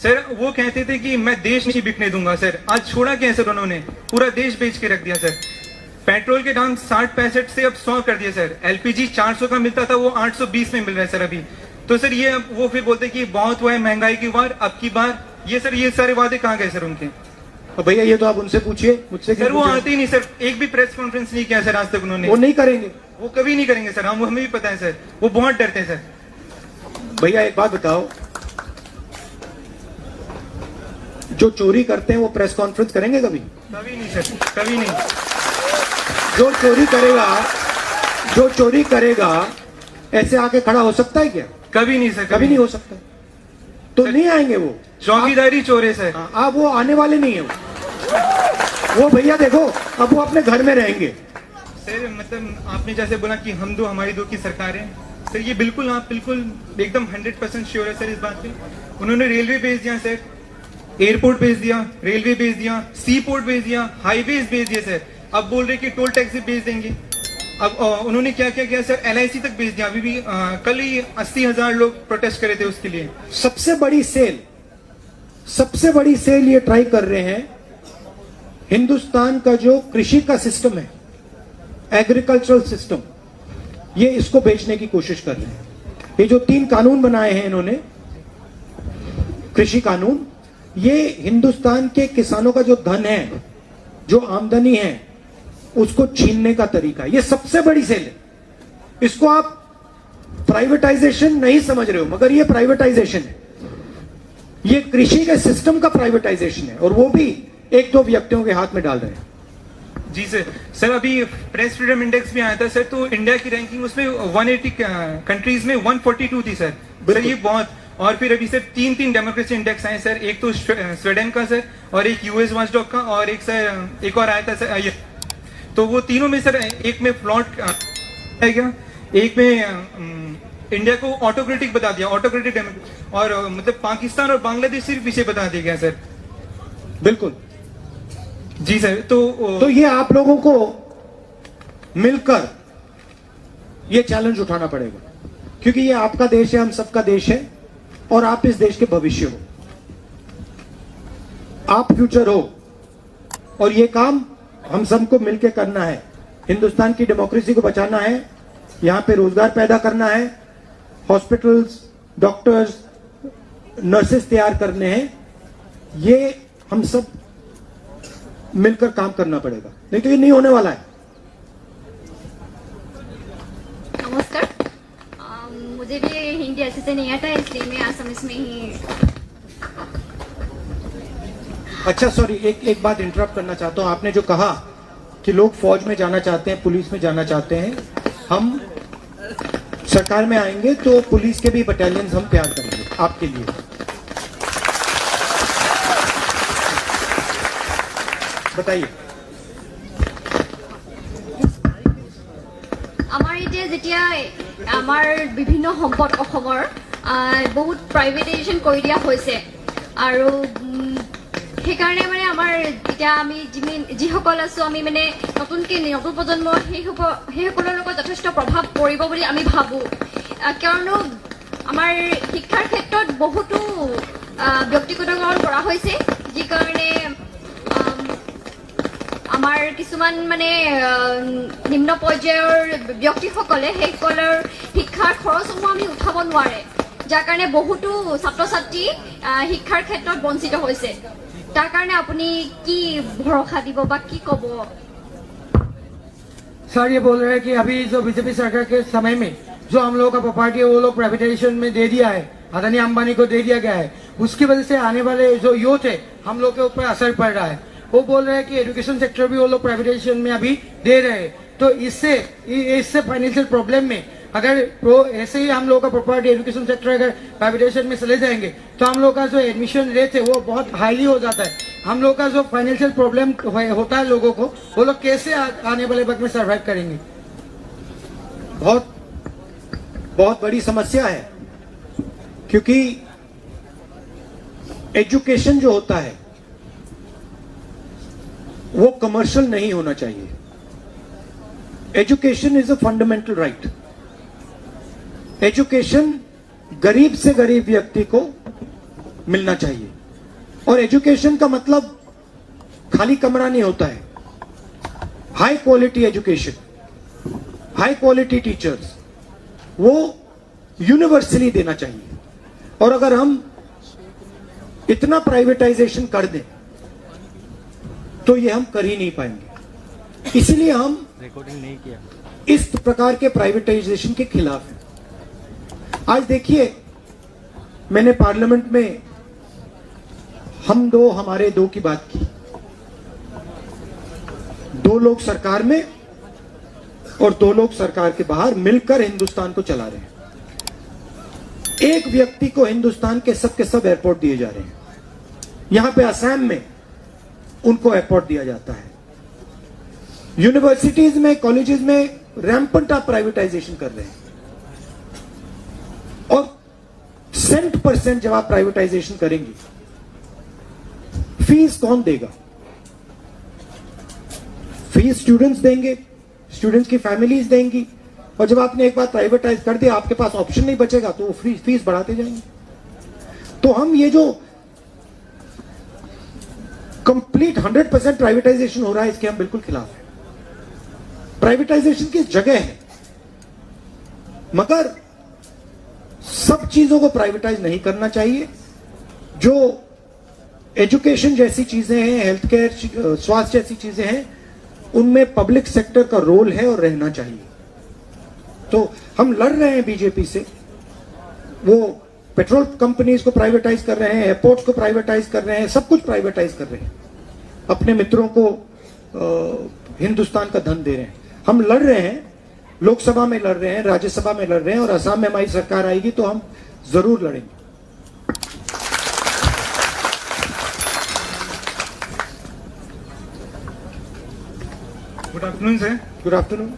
Sir वो कहते थे कि मैं देश नहीं बिकने दूंगा सर, आज छोड़ा क्या है सर, उन्होंने पूरा देश बेच के रख दिया सर। पेट्रोल के दाम 60-65 से अब 100 कर दिए सर। एलपीजी 400 का मिलता था, वो 820 में मिल रहा है सर अभी। तो सर ये वो फिर बोलते कि बहुत हुआ है महंगाई की बार, अब की बार ये सर, ये सारे वादे कहाँ गए सर उनके? भैया ये तो आप उनसे पूछिए, मुझसे सर वो आते ही नहीं सर, एक भी प्रेस कॉन्फ्रेंस नहीं किया सर आज तक उन्होंने। वो नहीं करेंगे, वो कभी नहीं करेंगे सर, हमें भी पता है सर, वो बहुत डरते हैं सर। भैया एक बात बताओ, जो चोरी करते हैं वो प्रेस कॉन्फ्रेंस करेंगे कभी? कभी नहीं सर, कभी नहीं। जो चोरी करेगा ऐसे आके खड़ा हो सकता है क्या? कभी नहीं सर, कभी नहीं हो सकता। तो नहीं आएंगे वो, चौकीदारी चोर है सर। आप वो आने वाले नहीं है वो भैया देखो अब वो अपने घर में रहेंगे। सर मतलब आपने जैसे बोला कि हम दो हमारी दो की सरकार है सर, ये बिल्कुल आप बिल्कुल एकदम 100% श्योर है सर इस बात पे? उन्होंने रेलवे भेज दिया सर, एयरपोर्ट भेज दिया, रेलवे भेज दिया, सी पोर्ट भेज दिया, हाईवेज भेज दिए सर। अब बोल रहे कि टोल टैक्स भी भेज देंगे। अब उन्होंने क्या क्या किया सर, LIC तक भेज दिया। अभी भी कल ही 80,000 लोग प्रोटेस्ट करे थे उसके लिए। सबसे बड़ी सेल ये ट्राई कर रहे हैं। हिंदुस्तान का जो कृषि का सिस्टम है, एग्रीकल्चरल सिस्टम, ये इसको बेचने की कोशिश कर रहे हैं। ये जो 3 कानून बनाए हैं इन्होंने, कृषि कानून, ये हिंदुस्तान के किसानों का जो धन है, जो आमदनी है, उसको छीनने का तरीका। ये सबसे बड़ी सेल है। इसको आप प्राइवेटाइजेशन नहीं समझ रहे हो, मगर ये प्राइवेटाइजेशन है। ये कृषि के सिस्टम का प्राइवेटाइजेशन है, और वो भी 1-2 व्यक्तियों के हाथ में डाल रहे हैं। जी सर। सर अभी प्रेस फ्रीडम इंडेक्स भी आया था सर, तो इंडिया की रैंकिंग उसमें 180 कंट्रीज में 142 थी सर। सर ये बहुत। और फिर अभी सर 3 डेमोक्रेसी इंडेक्स आए सर, एक तो स्वीडन का सर, और एक यूएस वॉचडॉग का, और एक सर एक और आया था सर ये। तो वो तीनों में सर एक में फ्लॉट है क्या, एक में इंडिया को ऑटोक्रेटिक बता दिया, ऑटोक्रेटिक, और मतलब पाकिस्तान और बांग्लादेश सिर्फ पीछे बता दिया गया सर। बिल्कुल जी सर। तो ये आप लोगों को मिलकर ये चैलेंज उठाना पड़ेगा, क्योंकि ये आपका देश है, हम सबका देश है, और आप इस देश के भविष्य हो, आप फ्यूचर हो, और ये काम हम सबको मिलकर करना है। हिंदुस्तान की डेमोक्रेसी को बचाना है, यहां पे रोजगार पैदा करना है, हॉस्पिटल्स, डॉक्टर्स, नर्सेस तैयार करने हैं। ये हम सब मिलकर काम करना पड़ेगा, नहीं तो ये नहीं होने वाला है। नमस्कार। मुझे भी हिंदी अच्छे से नहीं आता, इसलिए मैं असमिस में ही। अच्छा सॉरी, एक बात इंटरप्ट करना चाहता हूं। आपने जो कहा कि लोग फौज में जाना चाहते हैं, पुलिस में जाना चाहते हैं, हम सरकार में आएंगे तो पुलिस के भी बटालियन हम तैयार करेंगे आपके लिए। बताइए। আমাৰ এতিয়া যেতিয়া আমাৰ বিভিন্ন সম্পদ অসমৰ বহুত প্ৰাইভেটাইজেশ্যন কৰি দিয়া হৈছে, আৰু সেইকাৰণে মানে আমাৰ এতিয়া আমি যিসকল আছো, আমি মানে নতুন প্ৰজন্ম সেইসকলৰ লগত যথেষ্ট প্ৰভাৱ পৰিব বুলি আমি ভাবো। কিয়নো আমাৰ শিক্ষাৰ ক্ষেত্ৰত বহুতো ব্যক্তিগতকৰণ কৰা হৈছে, যি কাৰণে আমাৰ কিছুমান মানে নিম্ন পৰ্যায়ৰ ব্যক্তিসকলে সেইসকলৰ শিক্ষাৰ খৰচসমূহ আমি উঠাব নোৱাৰে, যাৰ কাৰণে বহুতো ছাত্ৰ ছাত্ৰী শিক্ষাৰ ক্ষেত্ৰত বঞ্চিত হৈছে। তাৰ কাৰণে আপুনি কি ভৰসা দিব বা কি ক'ব? सर ये बोल रहे हैं कि अभी जो बीजेपी सरकार के समय में जो हम लोगों का प्रॉपर्टी है वो लोग प्राइवेटाइजेशन में दे दिया है, अदानी अंबानी को दे दिया गया है, उसकी वजह से आने वाले जो यूथ है हम लोग के ऊपर असर पड़ रहा है। वो बोल रहे हैं कि एजुकेशन सेक्टर भी वो लोग प्राइवेटाइजेशन में अभी दे रहे हैं, तो इससे फाइनेंशियल प्रॉब्लम में अगर ऐसे ही हम लोग का प्रॉपर्टी एजुकेशन सेक्टर अगर प्राइवेटाइजेशन में चले जाएंगे तो हम लोग का जो एडमिशन रेट है वो बहुत हाईली हो जाता है। हम लोग का जो फाइनेंशियल प्रॉब्लम होता है लोगों को, वो लोग कैसे आने वाले वक्त में सर्वाइव करेंगे? बहुत बड़ी समस्या है, क्योंकि एजुकेशन जो होता है वो कमर्शियल नहीं होना चाहिए। Education is a fundamental right. Education गरीब से गरीब व्यक्ति को मिलना चाहिए। और एजुकेशन का मतलब खाली कमरा नहीं होता है, high quality education, high quality teachers, वो यूनिवर्सली देना चाहिए। और अगर हम इतना प्राइवेटाइजेशन कर दें तो ये हम कर ही नहीं पाएंगे। इसलिए हम रिकॉर्डिंग नहीं किया, इस प्रकार के प्राइवेटाइजेशन के खिलाफ हैं। आज देखिए, मैंने पार्लियामेंट में हम दो हमारे दो की बात की। दो लोग सरकार में और दो लोग सरकार के बाहर मिलकर हिंदुस्तान को चला रहे हैं। एक व्यक्ति को हिंदुस्तान के सब एयरपोर्ट दिए जा रहे हैं। यहां पे असम में उनको एयरपोर्ट दिया जाता है। यूनिवर्सिटीज में, कॉलेजेस में रैंपेंट आप प्राइवेटाइजेशन कर रहे हैं। और सेंट % जब आप प्राइवेटाइजेशन करेंगे, फीस कौन देगा? फीस स्टूडेंट्स देंगे, स्टूडेंट्स की फैमिलीज देंगी। और जब आपने एक बार प्राइवेटाइज कर दिया, आपके पास ऑप्शन नहीं बचेगा तो वो फीस बढ़ाते जाएंगे। तो हम ये जो कंप्लीट 100% प्राइवेटाइजेशन हो रहा है, इसके हम बिल्कुल खिलाफ हैं। प्राइवेटाइजेशन की जगह है, मगर सब चीजों को प्राइवेटाइज नहीं करना चाहिए। जो एजुकेशन जैसी चीजें हैं, हेल्थ केयर, स्वास्थ्य जैसी चीजें हैं, उनमें पब्लिक सेक्टर का रोल है और रहना चाहिए। तो हम लड़ रहे हैं बीजेपी से। वो पेट्रोल कंपनीज को प्राइवेटाइज कर रहे हैं, एयरपोर्ट्स को प्राइवेटाइज कर रहे हैं, सब कुछ प्राइवेटाइज कर रहे हैं। अपने मित्रों को हिंदुस्तान का धन दे रहे हैं। हम लड़ रहे हैं, लोकसभा में लड़ रहे हैं, राज्यसभा में लड़ रहे हैं, और असम में हमारी सरकार आएगी तो हम जरूर लड़ेंगे। Good afternoon sir. Good afternoon.